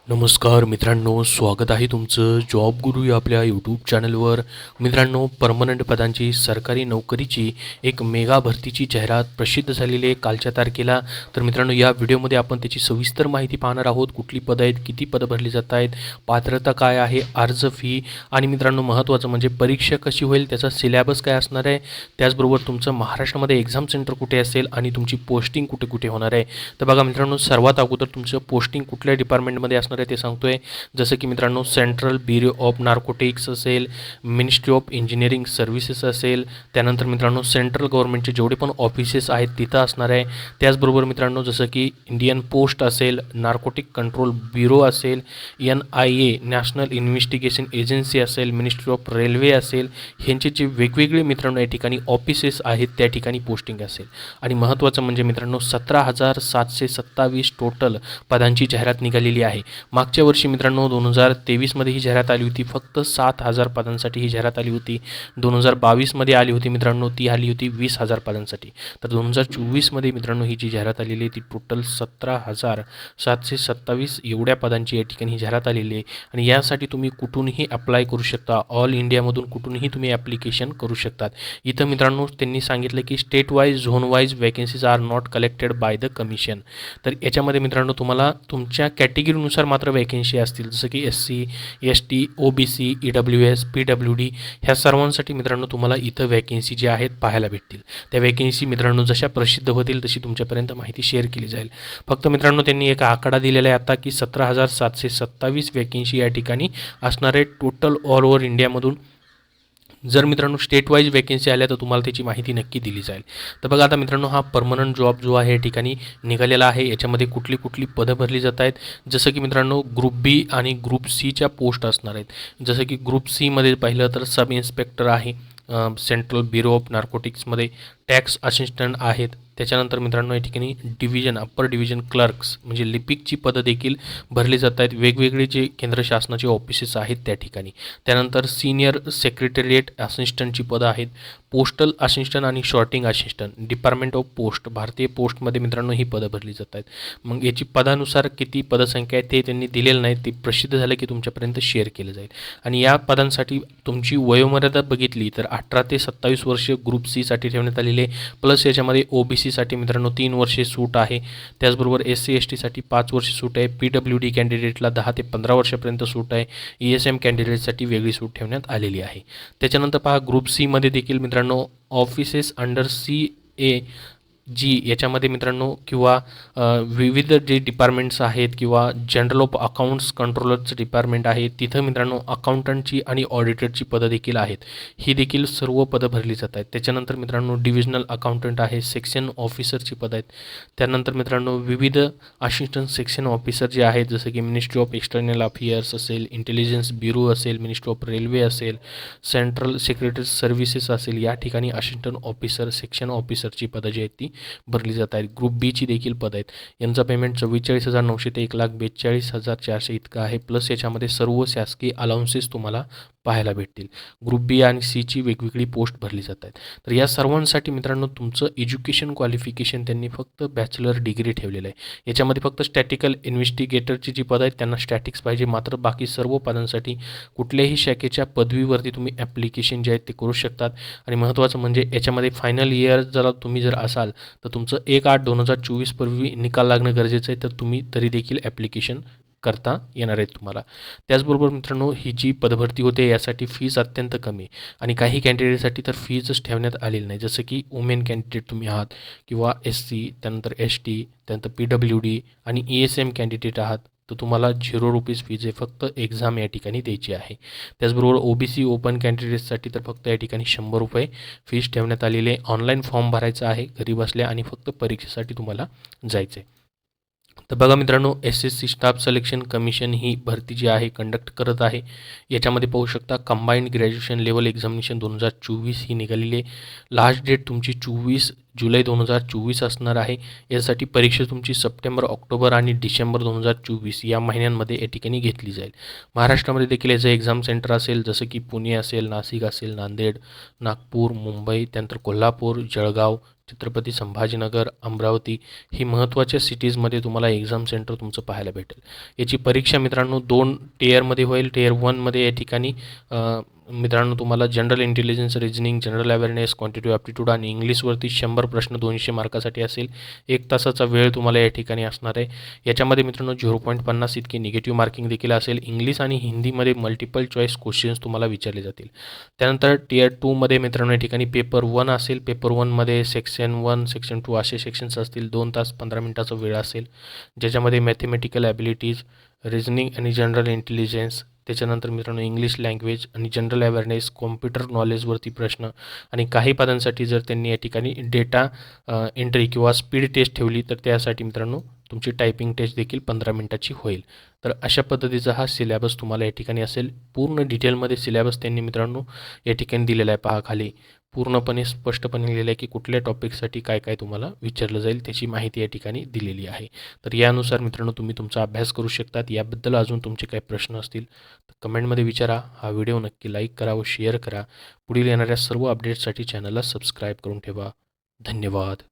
नमस्कार मित्रांनो, स्वागत आहे तुमचं जॉब गुरु या आपल्या यूट्यूब चॅनलवर. मित्रांनो, परमनंट पदांची सरकारी नोकरीची एक मेगा भरतीची जाहिरात प्रसिद्ध झालेली आहे कालच्या तारखेला. तर मित्रांनो, या व्हिडिओमध्ये आपण त्याची सविस्तर माहिती पाहणार आहोत. कुठली पदं आहेत, किती पदं भरली जात आहेत, पात्रता काय आहे, अर्ज फी आणि मित्रांनो महत्त्वाचं म्हणजे परीक्षा कशी होईल, त्याचा सिलेबस काय असणार आहे, त्याचबरोबर तुमचं महाराष्ट्रामध्ये एक्झाम सेंटर कुठे असेल आणि तुमची पोस्टिंग कुठे कुठे होणार आहे. तर बघा मित्रांनो, सर्वात अगोदर तुमचं पोस्टिंग कुठल्या डिपार्टमेंटमध्ये असणार आहे ते सांगतोय. जसं की मित्रांनो, सेंट्रल ब्युरो ऑफ नार्कोटिक्स असेल, मिनिस्ट्री ऑफ इंजिनिअरिंग सर्व्हिसेस असेल, त्यानंतर मित्रांनो सेंट्रल गव्हर्नमेंटचे जेवढे पण ऑफिसेस आहेत तिथं असणार आहे. त्याचबरोबर मित्रांनो, जसं की इंडियन पोस्ट असेल, नार्कोटिक कंट्रोल ब्युरो असेल, NIA नॅशनल इन्व्हेस्टिगेशन एजन्सी असेल, मिनिस्ट्री ऑफ रेल्वे असेल, ह्यांचे जे वेगवेगळे मित्रांनो या ठिकाणी ऑफिसेस आहेत त्या ठिकाणी पोस्टिंग असेल. आणि महत्त्वाचं म्हणजे मित्रांनो 17,727 टोटल पदांची जाहिरात निघालेली आहे. मागच्या वर्षी मित्रांनो 2023मध्ये ही जाहिरात आली होती, फक्त 7,000 पदांसाठी ही जाहिरात आली होती. 2022मध्ये आली होती मित्रांनो, ती आली होती 20,000 पदांसाठी. तर 2024मध्ये मित्रांनो ही जी जाहिरात आलेली आहे ती टोटल 17,727 एवढ्या पदांची या ठिकाणी ही जाहिरात आलेली आहे. आणि यासाठी तुम्ही कुठूनही अप्लाय करू शकता, ऑल इंडियामधून कुठूनही तुम्ही ॲप्लिकेशन करू शकतात. इथं मित्रांनो त्यांनी सांगितलं की state wise zone wise vacancies are not collected by the commission. तर याच्यामध्ये मित्रांनो तुम्हाला तुमच्या कॅटेगरीनुसार मात्र वॅकेन्सी असतील, जसं की SC ST OBC EWS PWD ह्या सर्वांसाठी मित्रांनो तुम्हाला इथं वॅकेन्सी ज्या आहेत पाहायला भेटतील. त्या वॅकेन्सी मित्रांनो जशा प्रसिद्ध होतील तशी तुमच्यापर्यंत माहिती शेअर केली जाईल. फक्त मित्रांनो त्यांनी एक आकडा दिलेला आहे आता की 17,727 वॅकेन्सी या ठिकाणी असणार आहे टोटल ऑल ओव्हर इंडियामधून. जर मित्रांनो स्टेट वाईज वॅकेन्सी आल्या तर तुम्हाला त्याची माहिती नक्की दिली जाईल. तर बघा आता मित्रांनो, हा परमनंट जॉब जो आहे या ठिकाणी निघालेला आहे. याच्यामध्ये कुठली कुठली पदं भरली जात आहेत, जसं की मित्रांनो ग्रुप बी आणि ग्रुप सीच्या पोस्ट असणार आहेत. जसं की ग्रुप सीमध्ये पाहिलं तर सब इन्स्पेक्टर आहे, सेंट्रल ब्युरो ऑफ नार्कोटिक्समध्ये टॅक्स असिस्टंट आहेत. त्याच्यानंतर मित्रांनो या ठिकाणी डिव्हिजन अप्पर डिव्हिजन क्लर्क्स म्हणजे लिपिकची पदं देखील भरली जात आहेत. वेगवेगळे जे केंद्र शासनाचे ऑफिसेस आहेत त्या ठिकाणी. त्यानंतर सिनियर सेक्रेटरिएट असिस्टंटची पदं आहेत, पोस्टल असिस्टंट आणि sorting assistant, department of post भारतीय पोस्टमध्ये मित्रांनो ही पदं भरली जात आहेत. मग याची पदानुसार किती पदसंख्या आहे ते त्यांनी दिलेलं नाही, ते प्रसिद्ध झालं की तुमच्यापर्यंत शेअर केलं जाईल. आणि या पदांसाठी तुमची वयोमर्यादा बघितली तर 18 ते 27 वर्ष ग्रुप सीसाठी ठेवण्यात आलेले, प्लस याच्यामध्ये OBCसाठी मित्रांनो 3 वर्षे सूट आहे. त्याचबरोबर SC STसाठी 5 वर्षे सूट आहे. PWD कॅन्डिडेटला 10 ते 15 वर्षापर्यंत सूट आहे. ESM कॅन्डिडेटसाठी वेगळी सूट ठेवण्यात आलेली आहे. त्याच्यानंतर पहा ग्रुप सीमध्ये देखील मित्रांनो ऑफिसेस अंडर CAG याच्यामध्ये मित्रांनो किंवा विविध जे डिपार्टमेंट्स आहेत किंवा जनरल ऑफ अकाउंट्स कंट्रोलरचं डिपार्टमेंट आहे, तिथं मित्रांनो अकाउंटंटची आणि ऑडिटरची पदं देखील आहेत. ही देखील सर्व पदं भरली जात आहेत. त्याच्यानंतर मित्रांनो डिव्हिजनल अकाउंटंट आहे, सेक्शन ऑफिसरची पदं आहेत. त्यानंतर मित्रांनो विविध असिस्टंट सेक्शन ऑफिसर जे आहेत, जसं की मिनिस्ट्री ऑफ एक्सटर्नल अफेअर्स असेल, इंटेलिजन्स ब्युरो असेल, मिनिस्ट्री ऑफ रेल्वे असेल, सेंट्रल सेक्रेटरी सर्व्हिसेस असेल, या ठिकाणी असिस्टंट ऑफिसर सेक्शन ऑफिसरची पदं जी आहेत ती भरली जात आहेत. ग्रुप बीची देखील पद आहेत. यांचा पेमेंट 44,900 ते 1,42,400 इतकं आहे. प्लस याच्यामध्ये सर्व शासकीय अलाउन्सेस तुम्हाला पाहायला भेटतील. ग्रुप बी आणि सीची वेगवेगळी पोस्ट भरली जात आहेत. तर या सर्वांसाठी मित्रांनो तुमचं एज्युकेशन क्वालिफिकेशन त्यांनी फक्त बॅचलर डिग्री ठेवलेलं आहे. याच्यामध्ये फक्त स्टॅटिकल इन्व्हेस्टिगेटरची जी पदं आहेत त्यांना स्टॅटिक्स पाहिजे, मात्र बाकी सर्व पदांसाठी कुठल्याही शाखेच्या पदवीवरती तुम्ही ॲप्लिकेशन जे आहेत ते करू शकतात. आणि महत्त्वाचं म्हणजे याच्यामध्ये फायनल इयर तुम्ही जर असाल तर तुमचं 1/8/2024 पूर्वी निकाल लागणं गरजेचं आहे. तर तुम्ही तरी देखील ॲप्लिकेशन करता येणार आहेत तुम्हाला. त्याचबरोबर मित्रांनो ही जी पदभरती होते यासाठी फीज अत्यंत कमी आहे आणि काही कॅन्डिडेटसाठी तर फीजच ठेवण्यात आलेली नाही. जसं की वुमेन कॅन्डिडेट तुम्ही आहात किंवा SC त्यानंतर ST त्यानंतर PWD आणि ESM कॅन्डिडेट आहात तर तुम्हाला ₹0 फीज आहे, फक्त एक्झाम या ठिकाणी द्यायची आहे. त्याचबरोबर OBC ओपन कॅन्डिडेटसाठी तर फक्त या ठिकाणी ₹100 फीज ठेवण्यात आलेली आहे. ऑनलाईन फॉर्म भरायचा आहे घरी बसल्या आणि फक्त परीक्षेसाठी तुम्हाला जायचं आहे. तर बघा मित्रांनो, SSC स्टाफ सिलेक्शन कमिशन ही भरती जी आहे कंडक्ट करत आहे. याच्यामध्ये पाहू शकता कंबाईंड ग्रॅज्युएशन लेवल एक्झामिनेशन 2024 ही निघालेली आहे. लास्ट डेट तुमची 24 जुलै 2024 असणार आहे. यासाठी परीक्षा तुमची सप्टेंबर, ऑक्टोबर आणि डिसेंबर 2024 या महिन्यांमध्ये या ठिकाणी घेतली जाईल. महाराष्ट्रामध्ये देखील याचं एक्झाम सेंटर असेल, जसं की पुणे असेल, नाशिक असेल, नांदेड, नागपूर, मुंबई, त्यानंतर कोल्हापूर, जळगाव, छत्रपती संभाजीनगर, अमरावती ही महत्त्वाच्या सिटीजमध्ये तुम्हाला एक्झाम सेंटर तुमचं पाहायला भेटेल. याची परीक्षा मित्रांनो 2 टियरमध्ये होईल. टियर 1मध्ये या ठिकाणी मित्रांनो तुम्हाला general intelligence, reasoning, general awareness, क्वांटिटिव्ह aptitude आणि इंग्लिशवरती 100 प्रश्न 200 मार्कासाठी असेल. 1 तासाचा वेळ तुम्हाला या ठिकाणी असणार आहे. याच्यामध्ये मित्रांनो 0.50 इतकी निगेटिव्ह मार्किंग देखील असेल. इंग्लिश आणि हिंदीमध्ये मल्टिपल चॉईस क्वेश्चन्स तुम्हाला विचारले जातील. त्यानंतर टियर 2मध्ये मित्रांनो या ठिकाणी पेपर 1 असेल. पेपर 1मध्ये सेक्शन 1, सेक्शन 2 असे सेक्शन्स असतील. 2 तास 15 मिनिटाचा वेळ असेल, ज्याच्यामध्ये मॅथेमॅटिकल ॲबिलिटीज, रिजनिंग आणि जनरल इंटेलिजन्स, त्याच्यानंतर मित्रांनो इंग्लिश लँग्वेज आणि जनरल अवेअरनेस, कॉम्प्युटर नॉलेजवरती प्रश्न आणि काही पदांसाठी जर त्यांनी या ठिकाणी डेटा एंट्री किंवा स्पीड टेस्ट ठेवली तर त्यासाठी मित्रांनो तुमची टायपिंग टेस्ट देखील 15 मिनिटाची होईल. तर अशा पद्धतीचा हा सिलेबस तुम्हाला या ठिकाणी असेल. पूर्ण डिटेलमध्ये सिलेबस त्यांनी मित्रांनो या ठिकाणी दिलेला आहे. पहा खाली पूर्णपणे स्पष्टपणे लिहिलेलं आहे की कुठल्या टॉपिकसाठी काय काय तुम्हाला विचारलं जाईल त्याची माहिती या ठिकाणी दिलेली आहे. तर यानुसार मित्रांनो तुम्ही तुमचा अभ्यास करू शकतात. याबद्दल अजून तुमचे काही प्रश्न असतील तर कमेंटमध्ये विचारा. हा व्हिडिओ नक्की लाईक करा व शेअर करा. पुढील येणाऱ्या सर्व अपडेट्ससाठी चॅनलला सबस्क्राईब करून ठेवा. धन्यवाद.